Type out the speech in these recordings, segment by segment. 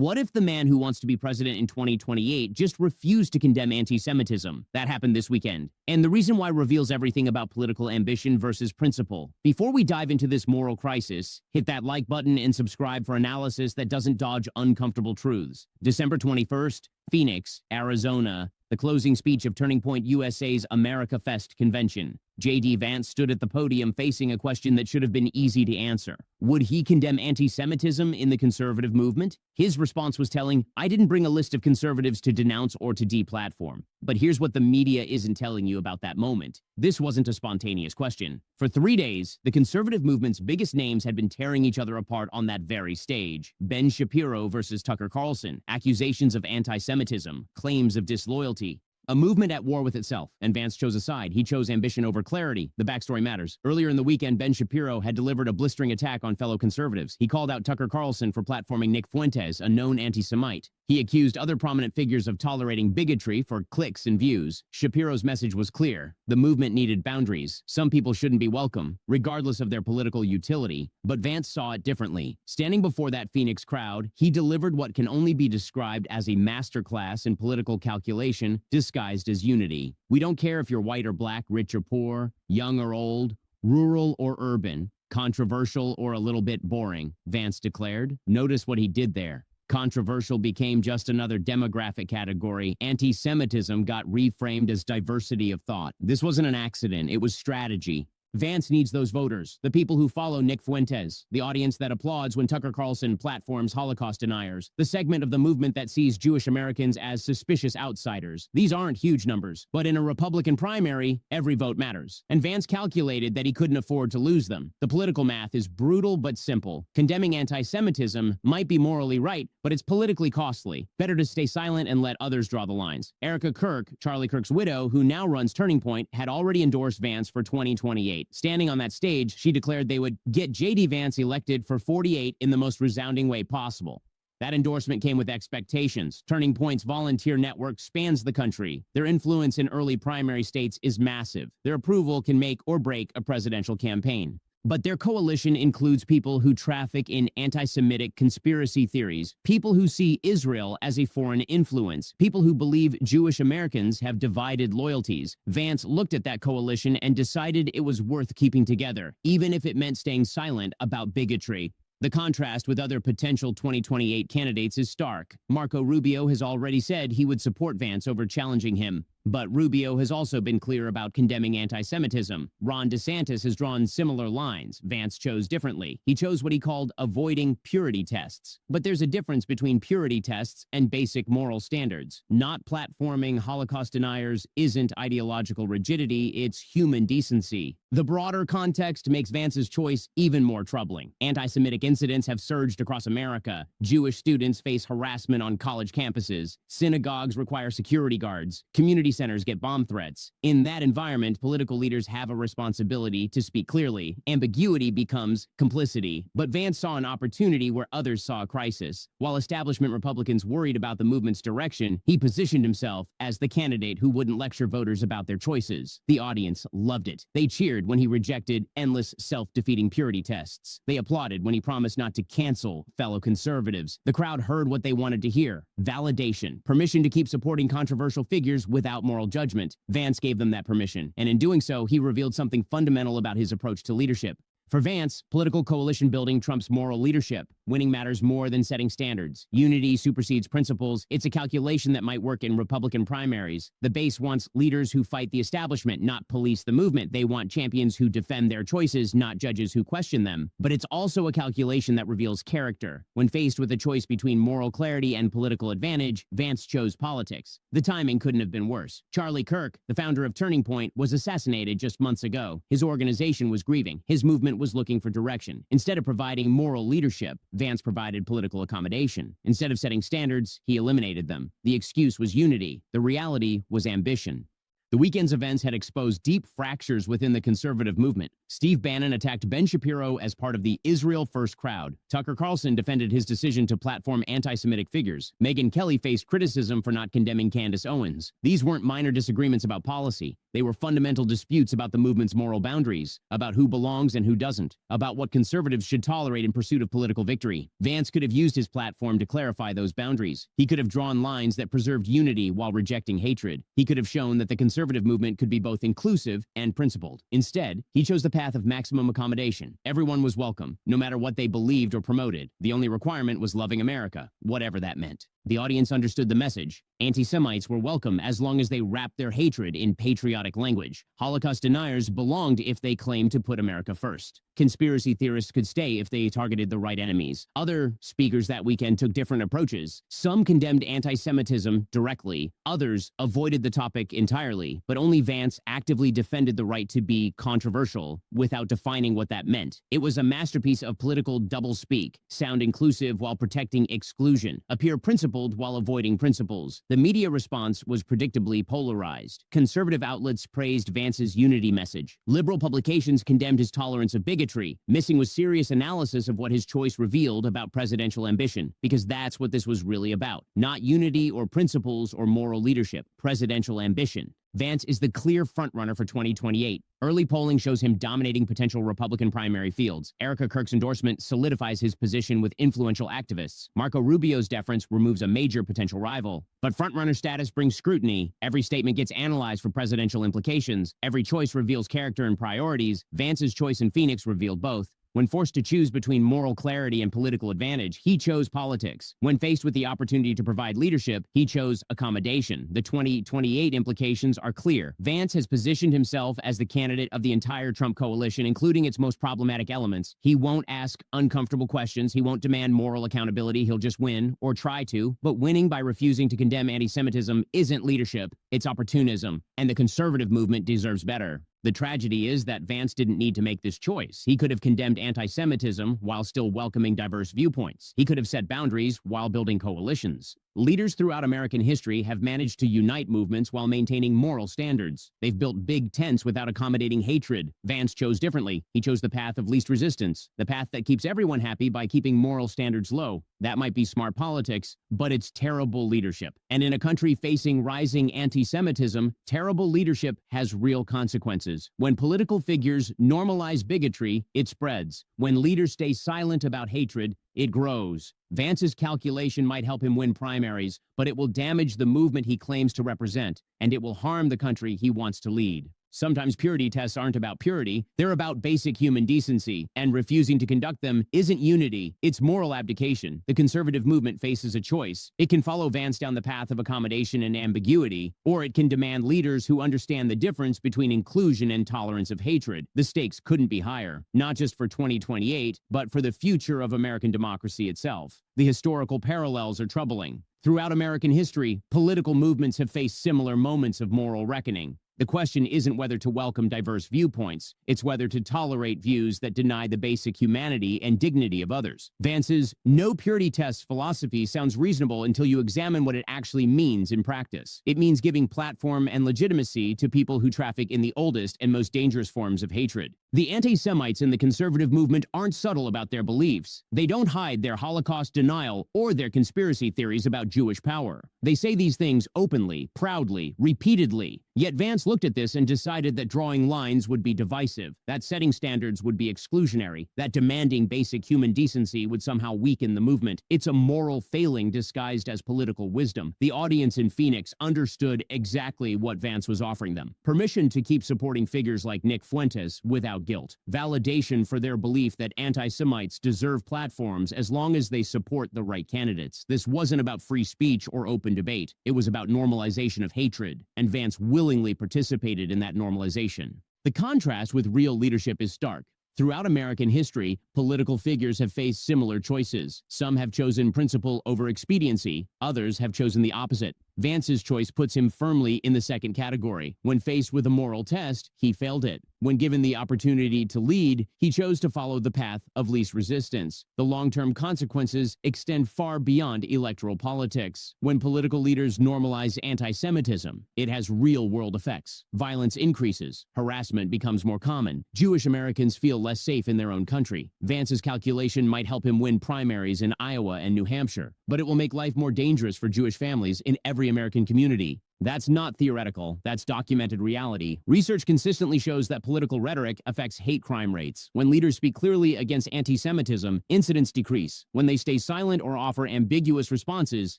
What if the man who wants to be president in 2028 just refused to condemn anti-Semitism? That happened this weekend. And the reason why reveals everything about political ambition versus principle. Before we dive into this moral crisis, hit that like button and subscribe for analysis that doesn't dodge uncomfortable truths. December 21st, Phoenix, Arizona, the closing speech of Turning Point USA's America Fest convention. J.D. Vance stood at the podium facing a question that should have been easy to answer. Would he condemn anti-Semitism in the conservative movement? His response was telling, "I didn't bring a list of conservatives to denounce or to deplatform." But here's what the media isn't telling you about that moment. This wasn't a spontaneous question. For 3 days, the conservative movement's biggest names had been tearing each other apart on that very stage. Ben Shapiro versus Tucker Carlson, accusations of anti-Semitism, claims of disloyalty. A movement at war with itself, and Vance chose a side. He chose ambition over clarity. The backstory matters. Earlier in the weekend, Ben Shapiro had delivered a blistering attack on fellow conservatives. He called out Tucker Carlson for platforming Nick Fuentes, a known anti-Semite. He accused other prominent figures of tolerating bigotry for clicks and views. Shapiro's message was clear. The movement needed boundaries. Some people shouldn't be welcome, regardless of their political utility. But Vance saw it differently. Standing before that Phoenix crowd, he delivered what can only be described as a masterclass in political calculation, disguised as unity. We don't care if you're white or black, rich or poor, young or old, rural or urban, controversial or a little bit boring, Vance declared. Notice what he did there. Controversial became just another demographic category. Anti-Semitism got reframed as diversity of thought. This wasn't an accident, it was strategy. Vance needs those voters, the people who follow Nick Fuentes, the audience that applauds when Tucker Carlson platforms Holocaust deniers, the segment of the movement that sees Jewish Americans as suspicious outsiders. These aren't huge numbers, but in a Republican primary, every vote matters. And Vance calculated that he couldn't afford to lose them. The political math is brutal but simple. Condemning anti-Semitism might be morally right, but it's politically costly. Better to stay silent and let others draw the lines. Erica Kirk, Charlie Kirk's widow, who now runs Turning Point, had already endorsed Vance for 2028. Standing on that stage, she declared they would get J.D. Vance elected for 48 in the most resounding way possible. That endorsement came with expectations. Turning Point's volunteer network spans the country. Their influence in early primary states is massive. Their approval can make or break a presidential campaign. But their coalition includes people who traffic in anti-Semitic conspiracy theories, people who see Israel as a foreign influence, people who believe Jewish Americans have divided loyalties. Vance looked at that coalition and decided it was worth keeping together, even if it meant staying silent about bigotry. The contrast with other potential 2028 candidates is stark. Marco Rubio has already said he would support Vance over challenging him. But Rubio has also been clear about condemning anti-Semitism. Ron DeSantis has drawn similar lines. Vance chose differently. He chose what he called avoiding purity tests. But there's a difference between purity tests and basic moral standards. Not platforming Holocaust deniers isn't ideological rigidity, it's human decency. The broader context makes Vance's choice even more troubling. Anti-Semitic incidents have surged across America. Jewish students face harassment on college campuses. Synagogues require security guards. Community centers get bomb threats. In that environment, political leaders have a responsibility to speak clearly. Ambiguity becomes complicity. But Vance saw an opportunity where others saw a crisis. While establishment Republicans worried about the movement's direction, he positioned himself as the candidate who wouldn't lecture voters about their choices. The audience loved it. They cheered when he rejected endless self-defeating purity tests. They applauded when he promised not to cancel fellow conservatives. The crowd heard what they wanted to hear. Validation. Permission to keep supporting controversial figures without moral judgment. Vance gave them that permission, and in doing so, he revealed something fundamental about his approach to leadership. For Vance, political coalition building trumps moral leadership. Winning matters more than setting standards. Unity supersedes principles. It's a calculation that might work in Republican primaries. The base wants leaders who fight the establishment, not police the movement. They want champions who defend their choices, not judges who question them. But it's also a calculation that reveals character. When faced with a choice between moral clarity and political advantage, Vance chose politics. The timing couldn't have been worse. Charlie Kirk, the founder of Turning Point, was assassinated just months ago. His organization was grieving. His movement was looking for direction. Instead of providing moral leadership, Vance provided political accommodation. Instead of setting standards, he eliminated them. The excuse was unity. The reality was ambition. The weekend's events had exposed deep fractures within the conservative movement. Steve Bannon attacked Ben Shapiro as part of the Israel First crowd. Tucker Carlson defended his decision to platform anti-Semitic figures. Megyn Kelly faced criticism for not condemning Candace Owens. These weren't minor disagreements about policy. They were fundamental disputes about the movement's moral boundaries, about who belongs and who doesn't, about what conservatives should tolerate in pursuit of political victory. Vance could have used his platform to clarify those boundaries. He could have drawn lines that preserved unity while rejecting hatred. He could have shown that the conservative movement could be both inclusive and principled. Instead, he chose the path of maximum accommodation. Everyone was welcome, no matter what they believed or promoted. The only requirement was loving America, whatever that meant. The audience understood the message. Anti-Semites were welcome as long as they wrapped their hatred in patriotic language. Holocaust deniers belonged if they claimed to put America first. Conspiracy theorists could stay if they targeted the right enemies. Other speakers that weekend took different approaches. Some condemned anti-Semitism directly. Others avoided the topic entirely. But only Vance actively defended the right to be controversial without defining what that meant. It was a masterpiece of political doublespeak. Sound inclusive while protecting exclusion. Appear principled while avoiding principles. The media response was predictably polarized. Conservative outlets praised Vance's unity message. Liberal publications condemned his tolerance of bigotry. Missing was serious analysis of what his choice revealed about presidential ambition, because that's what this was really about. Not unity or principles or moral leadership. Presidential ambition. Vance is the clear frontrunner for 2028. Early polling shows him dominating potential Republican primary fields. Erica Kirk's endorsement solidifies his position with influential activists. Marco Rubio's deference removes a major potential rival. But frontrunner status brings scrutiny. Every statement gets analyzed for presidential implications. Every choice reveals character and priorities. Vance's choice in Phoenix revealed both. When forced to choose between moral clarity and political advantage, he chose politics. When faced with the opportunity to provide leadership, he chose accommodation. The 2028 implications are clear. Vance has positioned himself as the candidate of the entire Trump coalition, including its most problematic elements. He won't ask uncomfortable questions. He won't demand moral accountability. He'll just win, or try to. But winning by refusing to condemn anti-Semitism isn't leadership. It's opportunism. And the conservative movement deserves better. The tragedy is that Vance didn't need to make this choice. He could have condemned anti-Semitism while still welcoming diverse viewpoints. He could have set boundaries while building coalitions. Leaders throughout American history have managed to unite movements while maintaining moral standards. They've built big tents without accommodating hatred. Vance chose differently. He chose the path of least resistance, the path that keeps everyone happy by keeping moral standards low. That might be smart politics, but it's terrible leadership. And in a country facing rising anti-Semitism, terrible leadership has real consequences. When political figures normalize bigotry, it spreads. When leaders stay silent about hatred, it grows. Vance's calculation might help him win primaries, but it will damage the movement he claims to represent, and it will harm the country he wants to lead. Sometimes purity tests aren't about purity, they're about basic human decency, and refusing to conduct them isn't unity, it's moral abdication. The conservative movement faces a choice. It can follow Vance down the path of accommodation and ambiguity, or it can demand leaders who understand the difference between inclusion and tolerance of hatred. The stakes couldn't be higher, not just for 2028, but for the future of American democracy itself. The historical parallels are troubling. Throughout American history, political movements have faced similar moments of moral reckoning. The question isn't whether to welcome diverse viewpoints, it's whether to tolerate views that deny the basic humanity and dignity of others. Vance's no purity test philosophy sounds reasonable until you examine what it actually means in practice. It means giving platform and legitimacy to people who traffic in the oldest and most dangerous forms of hatred. The anti-Semites in the conservative movement aren't subtle about their beliefs. They don't hide their Holocaust denial or their conspiracy theories about Jewish power. They say these things openly, proudly, repeatedly. Yet Vance looked at this and decided that drawing lines would be divisive, that setting standards would be exclusionary, that demanding basic human decency would somehow weaken the movement. It's a moral failing disguised as political wisdom. The audience in Phoenix understood exactly what Vance was offering them. Permission to keep supporting figures like Nick Fuentes without guilt. Validation for their belief that anti-Semites deserve platforms as long as they support the right candidates. This wasn't about free speech or open debate. It was about normalization of hatred, and Vance willingly participated in that normalization. The contrast with real leadership is stark. Throughout American history, political figures have faced similar choices. Some have chosen principle over expediency, others have chosen the opposite. Vance's choice puts him firmly in the second category. When faced with a moral test, he failed it. When given the opportunity to lead, he chose to follow the path of least resistance. The long-term consequences extend far beyond electoral politics. When political leaders normalize anti-Semitism, it has real-world effects. Violence increases. Harassment becomes more common. Jewish Americans feel less safe in their own country. Vance's calculation might help him win primaries in Iowa and New Hampshire, but it will make life more dangerous for Jewish families in every American community. That's not theoretical, that's documented reality. Research consistently shows that political rhetoric affects hate crime rates. When leaders speak clearly against anti-Semitism, incidents decrease. When they stay silent or offer ambiguous responses,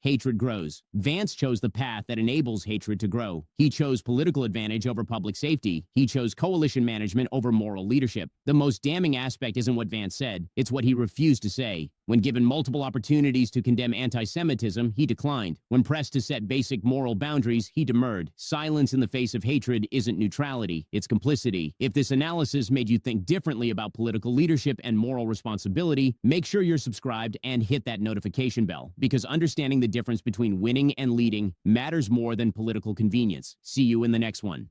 hatred grows. Vance chose the path that enables hatred to grow. He chose political advantage over public safety. He chose coalition management over moral leadership. The most damning aspect isn't what Vance said, it's what he refused to say. When given multiple opportunities to condemn anti-Semitism, he declined. When pressed to set basic moral boundaries, he demurred. Silence in the face of hatred isn't neutrality, it's complicity. If this analysis made you think differently about political leadership and moral responsibility, make sure you're subscribed and hit that notification bell, because understanding the difference between winning and leading matters more than political convenience. See you in the next one.